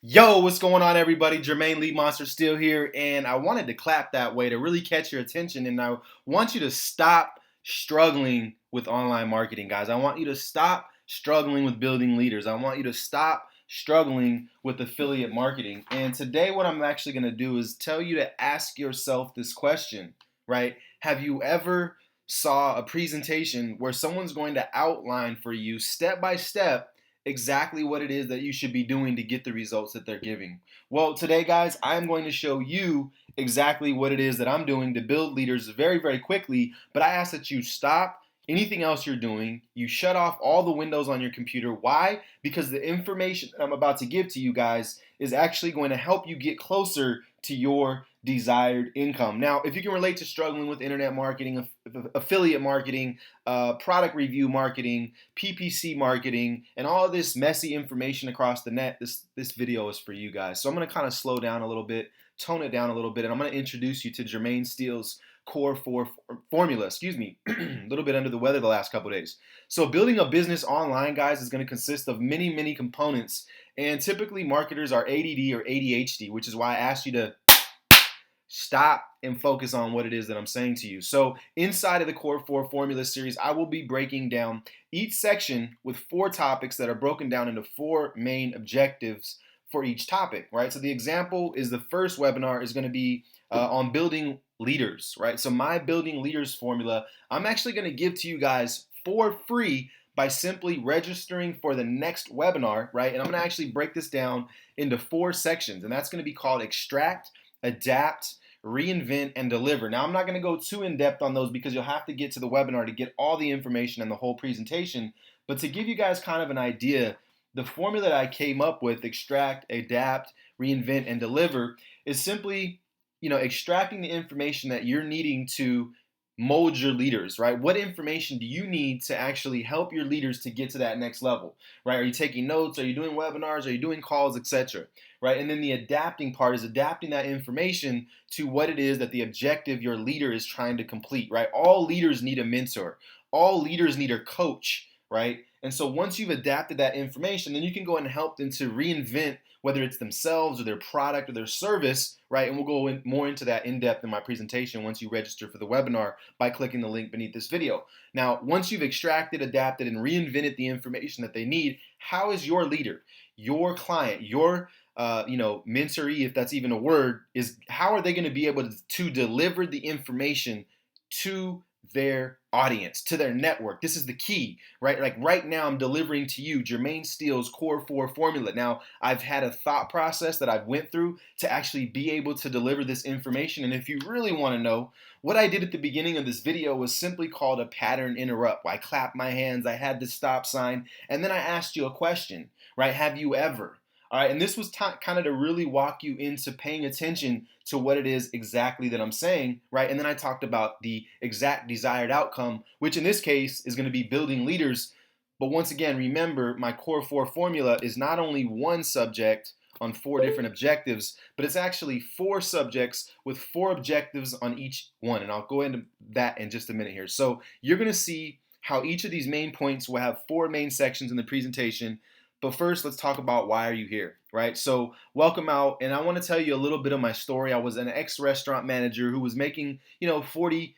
Yo, what's going on, everybody? Jermaine Lee Monster still here, and I wanted to clap that way to really catch your attention. And I want you to stop struggling with online marketing, guys. I want you to stop struggling with building leaders. I want you to stop struggling with affiliate marketing. And today, what I'm actually going to do is tell you to ask yourself this question, right? Have you ever saw a presentation where someone's going to outline for you step by step exactly what it is that you should be doing to get the results that they're giving? Well, today, guys, I'm going to show you exactly what it is that I'm doing to build leaders very, very quickly. But I ask that you stop anything else you're doing. You shut off all the windows on your computer. Why? Because the information that I'm about to give to you guys is actually going to help you get closer to your desired income. Now, if you can relate to struggling with internet marketing, affiliate marketing, product review marketing, PPC marketing, and all of this messy information across the net, this video is for you guys. So I'm going to kind of slow down a little bit, tone it down a little bit, and I'm going to introduce you to Jermaine Steele's core four formula. Excuse me, a little bit under the weather the last couple days. So building a business online, guys, is going to consist of many, many components. And typically marketers are ADD or ADHD, which is why I asked you to stop and focus on what it is that I'm saying to you. So inside of the Core 4 Formula series, I will be breaking down each section with 4 topics that are broken down into 4 main objectives for each topic, right? So the example is the first webinar is going to be on building leaders, right? So my building leaders formula, I'm actually going to give to you guys for free by simply registering for the next webinar, right? And I'm going to actually break this down into 4 sections, and that's going to be called extract, adapt, reinvent, and deliver. Now, I'm not going to go too in depth on those because you'll have to get to the webinar to get all the information and the whole presentation. But to give you guys kind of an idea, the formula that I came up with, extract, adapt, reinvent, and deliver, is simply, extracting the information that you're needing to mold your leaders, right? What information do you need to actually help your leaders to get to that next level, right? Are you taking notes? Are you doing webinars? Are you doing calls, etc.? Right? And then the adapting part is adapting that information to what it is that the objective your leader is trying to complete, right? All leaders need a mentor. All leaders need a coach, right? And so once you've adapted that information, then you can go and help them to reinvent whether it's themselves or their product or their service, right? And we'll go more into that in depth in my presentation once you register for the webinar by clicking the link beneath this video. Now, once you've extracted, adapted, and reinvented the information that they need, how is your leader, your client, your mentoree, if that's even a word, is how are they going to be able to deliver the information to their audience, to their network? This is the key, right? Like right now, I'm delivering to you Jermaine Steele's Core 4 formula. Now, I've had a thought process that I've went through to actually be able to deliver this information. And if you really want to know, what I did at the beginning of this video was simply called a pattern interrupt. I clapped my hands, I had the stop sign, and then I asked you a question, right? Have you ever? All right, and this was kind of to really walk you into paying attention to what it is exactly that I'm saying, right? And then I talked about the exact desired outcome, which in this case is going to be building leaders. But once again, remember my Core 4 formula is not only one subject on 4 different objectives, but it's actually 4 subjects with 4 objectives on each one. And I'll go into that in just a minute here. So you're going to see how each of these main points will have 4 main sections in the presentation. But first, let's talk about why are you here, right? So welcome out, and I want to tell you a little bit of my story. I was an ex-restaurant manager who was making, 40K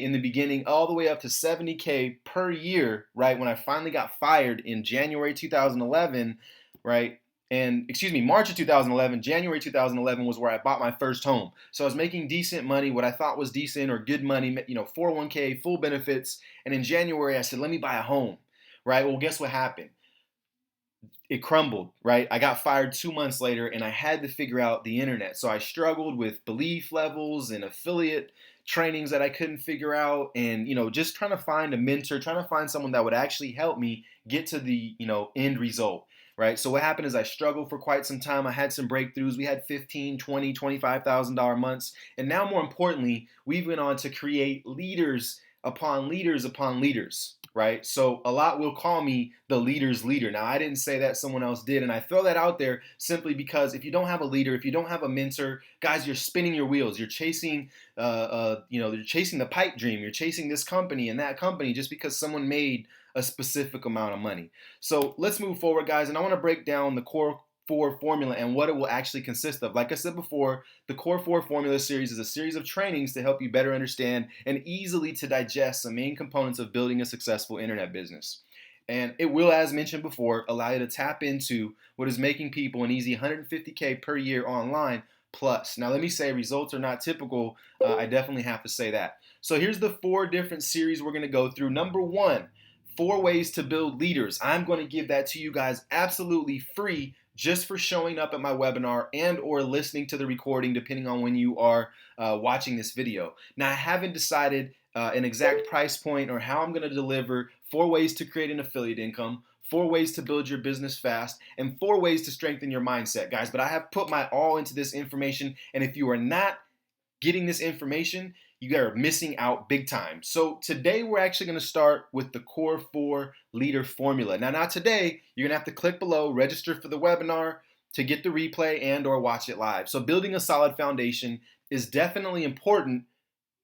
in the beginning, all the way up to 70K per year, right? When I finally got fired in January 2011, right? And excuse me, March of 2011, January 2011 was where I bought my first home. So I was making decent money, what I thought was decent or good money, 401K, full benefits. And in January, I said, let me buy a home, right? Well, guess what happened? It crumbled, right? I got fired 2 months later and I had to figure out the internet. So I struggled with belief levels and affiliate trainings that I couldn't figure out, and just trying to find a mentor, trying to find someone that would actually help me get to the end result, right? So what happened is I struggled for quite some time. I had some breakthroughs. We had 15, 20, $25,000 months, and now more importantly, we went on to create leaders upon leaders upon leaders, right? So a lot will call me the leader's leader. Now, I didn't say that, someone else did, and I throw that out there simply because if you don't have a leader, if you don't have a mentor, guys, you're spinning your wheels. You're chasing, you're chasing the pipe dream. You're chasing this company and that company just because someone made a specific amount of money. So let's move forward, guys, and I want to break down the Core 4 formula and what it will actually consist of. Like I said before, the Core 4 Formula series is a series of trainings to help you better understand and easily to digest the main components of building a successful internet business. And it will, as mentioned before, allow you to tap into what is making people an easy 150K per year online plus. Now, let me say results are not typical. I definitely have to say that. So here's the 4 different series we're going to go through. Number 1, 4 ways to build leaders. I'm going to give that to you guys absolutely free just for showing up at my webinar and or listening to the recording, depending on when you are watching this video. Now, I haven't decided an exact price point or how I'm going to deliver 4 ways to create an affiliate income, 4 ways to build your business fast, and 4 ways to strengthen your mindset, guys. But I have put my all into this information, and if you are not getting this information, you are missing out big time. So today we're actually going to start with the Core 4 Leader Formula. Now, not today. You're going to have to click below, register for the webinar to get the replay and or watch it live. So building a solid foundation is definitely important.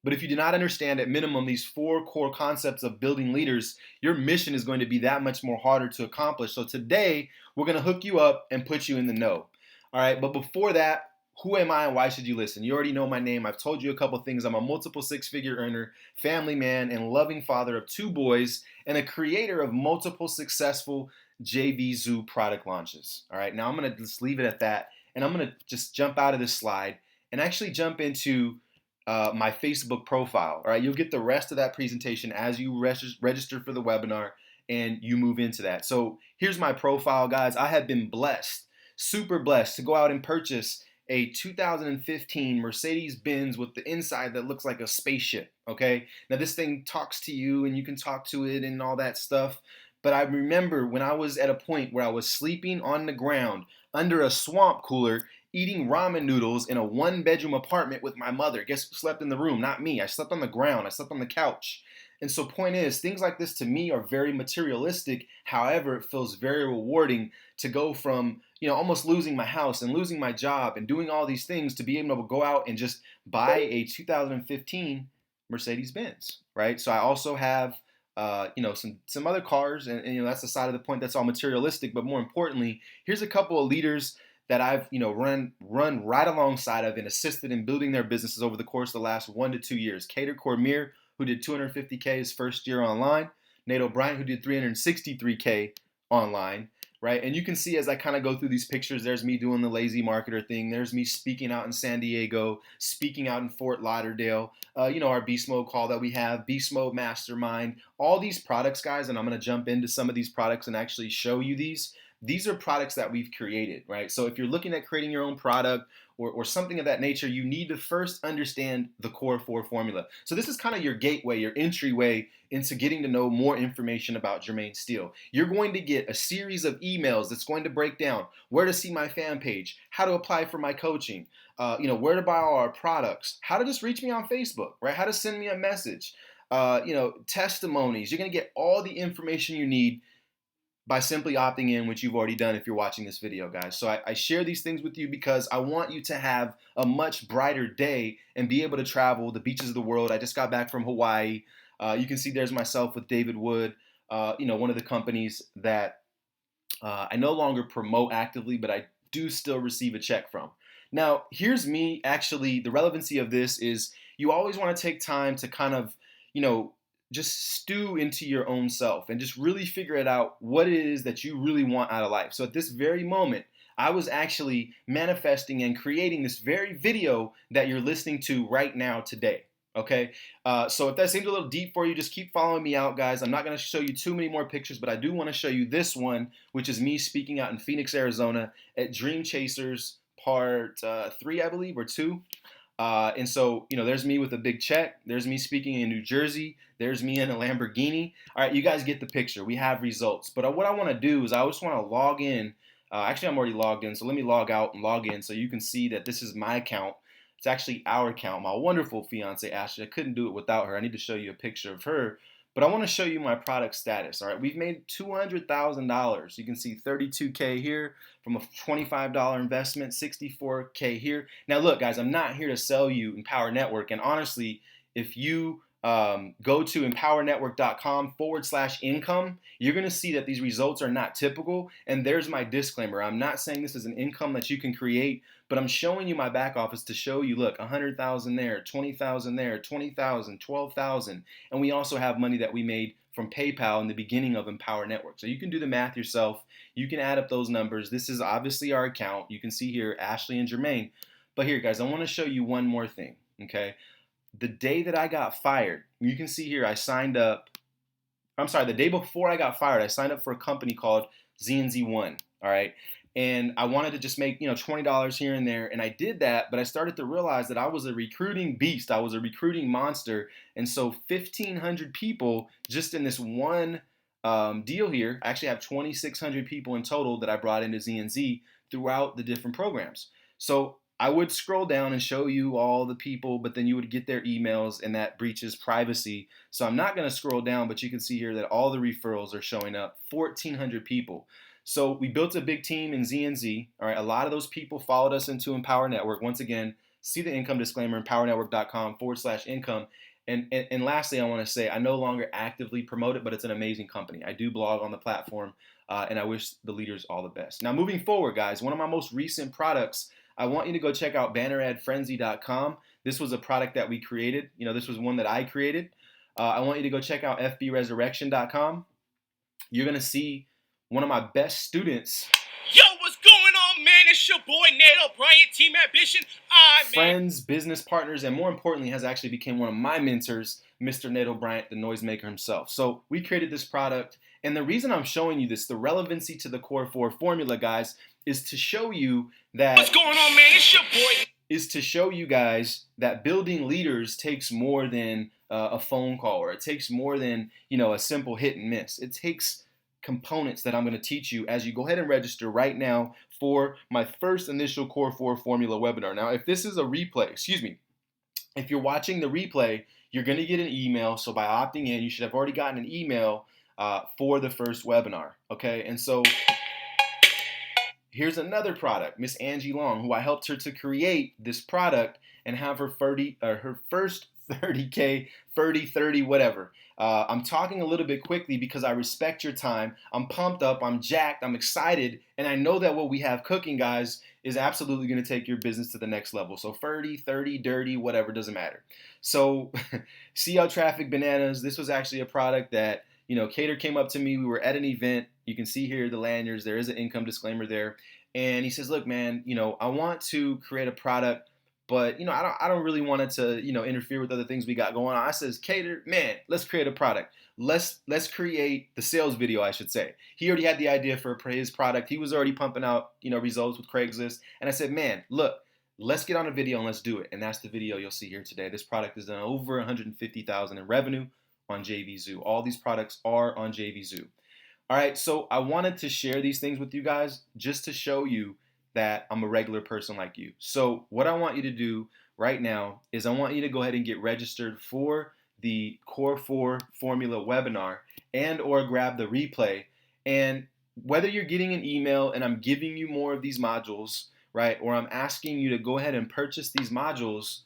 But if you do not understand at minimum these 4 core concepts of building leaders, your mission is going to be that much more harder to accomplish. So today, we're going to hook you up and put you in the know. All right, but before that, who am I and why should you listen? You already know my name. I've told you a couple things. I'm a multiple 6-figure earner, family man, and loving father of 2 boys, and a creator of multiple successful JVZoo product launches. All right, now I'm going to just leave it at that, and I'm going to just jump out of this slide and actually jump into my Facebook profile. All right, you'll get the rest of that presentation as you register for the webinar and you move into that. So here's my profile, guys. I have been blessed, super blessed, to go out and purchase a 2015 Mercedes-Benz with the inside that looks like a spaceship. Okay, now this thing talks to you and you can talk to it and all that stuff. But I remember when I was at a point where I was sleeping on the ground under a swamp cooler, eating ramen noodles in a 1-bedroom apartment with my mother. Guess who slept in the room? Not me. I slept on the ground. I slept on the couch. And so point is, things like this to me are very materialistic. However, it feels very rewarding to go from, almost losing my house and losing my job and doing all these things to be able to go out and just buy a 2015 Mercedes-Benz, right? So I also have some other cars, and that's the side of the point that's all materialistic. But more importantly, here's a couple of leaders that I've run right alongside of and assisted in building their businesses over the course of the last 1 to 2 years. Kader Cormier, who did 250K his first year online. Nate O'Brien, who did 363K online, right? And you can see as I kind of go through these pictures, there's me doing the lazy marketer thing. There's me speaking out in San Diego, speaking out in Fort Lauderdale, our Beast Mode call that we have, Beast Mode Mastermind, all these products, guys, and I'm going to jump into some of these products and actually show you these. These are products that we've created, right? So if you're looking at creating your own product or something of that nature, you need to first understand the Core 4 formula. So this is kind of your gateway, your entryway into getting to know more information about Jermaine Steele. You're going to get a series of emails that's going to break down where to see my fan page, how to apply for my coaching, where to buy all our products, how to just reach me on Facebook, right? How to send me a message, testimonies. You're going to get all the information you need by simply opting in, which you've already done if you're watching this video, guys. So I share these things with you because I want you to have a much brighter day and be able to travel the beaches of the world. I just got back from Hawaii. You can see there's myself with David Wood, one of the companies that I no longer promote actively, but I do still receive a check from. Now, here's me. Actually, the relevancy of this is you always want to take time to kind of, just stew into your own self and just really figure it out what it is that you really want out of life. So at this very moment, I was actually manifesting and creating this very video that you're listening to right now today. Okay, so if that seems a little deep for you, just keep following me out, guys. I'm not going to show you too many more pictures, but I do want to show you this one, which is me speaking out in Phoenix, Arizona at Dream Chasers Part 3, I believe, or 2. And so, there's me with a big check. There's me speaking in New Jersey. There's me in a Lamborghini. All right, you guys get the picture. We have results. But what I want to do is I just want to log in. Actually, I'm already logged in. So let me log out and log in so you can see that this is my account. It's actually our account. My wonderful fiance, Ashley. I couldn't do it without her. I need to show you a picture of her. But I want to show you my product status. All right, we've made $200,000. You can see 32K here from a $25 investment, 64K here. Now look, guys, I'm not here to sell you Empower Network. And honestly, if you go to empowernetwork.com/income, you're going to see that these results are not typical. And there's my disclaimer. I'm not saying this is an income that you can create, but I'm showing you my back office to show you, look, 100,000 there, 20,000 there, 20,000, 12,000. And we also have money that we made from PayPal in the beginning of Empower Network. So you can do the math yourself. You can add up those numbers. This is obviously our account. You can see here, Ashley and Jermaine. But here, guys, I want to show you one more thing, okay? The day that I got fired, you can see here I signed up. I'm sorry, the day before I got fired, I signed up for a company called ZNZ1. All right. And I wanted to just make, $20 here and there. And I did that, but I started to realize that I was a recruiting beast. I was a recruiting monster. And so 1,500 people just in this one deal here. I actually have 2,600 people in total that I brought into ZNZ throughout the different programs. So I would scroll down and show you all the people, but then you would get their emails and that breaches privacy. So I'm not going to scroll down, but you can see here that all the referrals are showing up, 1,400 people. So we built a big team in ZNZ. All right, a lot of those people followed us into Empower Network. Once again, see the income disclaimer, empowernetwork.com/income. And lastly, I want to say I no longer actively promote it, but it's an amazing company. I do blog on the platform, and I wish the leaders all the best. Now, moving forward, guys, one of my most recent products, I want you to go check out banneradfrenzy.com. This was a product that we created. This was one that I created. I want you to go check out fbresurrection.com. You're going to see one of my best students. Yo, what's going on, man? It's your boy, Nato Bryant, Team Ambition. Friends, business partners, and more importantly, has actually become one of my mentors, Mr. Nato Bryant, the noisemaker himself. So we created this product. And the reason I'm showing you this, the relevancy to the Core 4 formula, guys, is to show you that. What's going on, man? It's your boy. Is to show you guys that building leaders takes more than a phone call, or it takes more than a simple hit and miss. It takes components that I'm going to teach you as you go ahead and register right now for my first initial Core 4 formula webinar. Now, if this is a replay, if you're watching the replay, you're going to get an email. So by opting in, you should have already gotten an email for the first webinar. Okay, and so here's another product, Miss Angie Long, who I helped her to create this product and have her first 30K, 30, whatever. I'm talking a little bit quickly because I respect your time. I'm pumped up, I'm jacked, I'm excited, and I know that what we have cooking, guys, is absolutely going to take your business to the next level. So 30, dirty, whatever, doesn't matter. So see how traffic bananas. This was actually a product that Cater came up to me. We were at an event. You can see here the lanyards. There is an income disclaimer there. And he says, look, man, I want to create a product, but, I don't really want it to, interfere with other things we got going on. I says, Cater, man, let's create a product. Let's create the sales video, I should say. He already had the idea for his product. He was already pumping out, results with Craigslist. And I said, man, look, let's get on a video and let's do it. And that's the video you'll see here today. This product has done over 150,000 in revenue on JVZoo. All these products are on JVZoo. All right, so I wanted to share these things with you guys just to show you that I'm a regular person like you. So what I want you to do right now is I want you to go ahead and get registered for the Core 4 Formula webinar and or grab the replay. And whether you're getting an email and I'm giving you more of these modules, right, or I'm asking you to go ahead and purchase these modules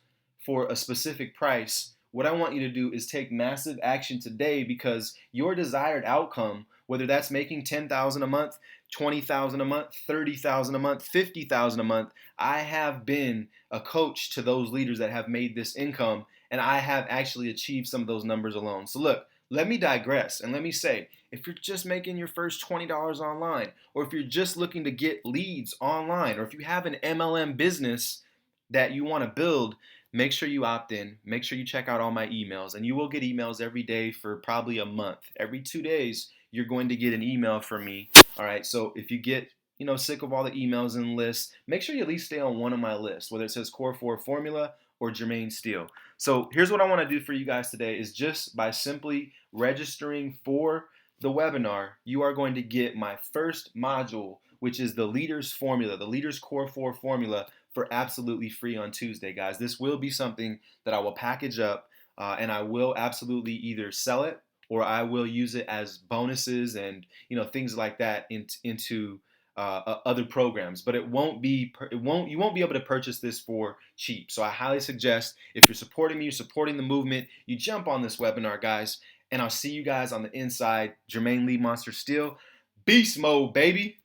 for a specific price, what I want you to do is take massive action today, because your desired outcome, whether that's making $10,000 a month, $20,000 a month, $30,000 a month, $50,000 a month, I have been a coach to those leaders that have made this income, and I have actually achieved some of those numbers alone. So look, let me digress and let me say, if you're just making your first $20 online, or if you're just looking to get leads online, or if you have an MLM business that you want to build, make sure you opt in. Make sure you check out all my emails, and you will get emails every day for probably a month. Every 2 days, you're going to get an email from me. All right, so if you get sick of all the emails and lists, make sure you at least stay on one of my lists, whether it says Core 4 Formula or Jermaine Steele. So here's what I want to do for you guys today is just by simply registering for the webinar, you are going to get my first module, which is the Leaders Formula, the Leaders Core 4 Formula, for absolutely free on Tuesday, guys. This will be something that I will package up and I will absolutely either sell it or I will use it as bonuses and things like that into other programs, but you won't be able to purchase this for cheap. So I highly suggest, if you're supporting me, you're supporting the movement, you jump on this webinar, guys, and I'll see you guys on the inside. Jermaine Lee Monster Steel, beast mode, baby.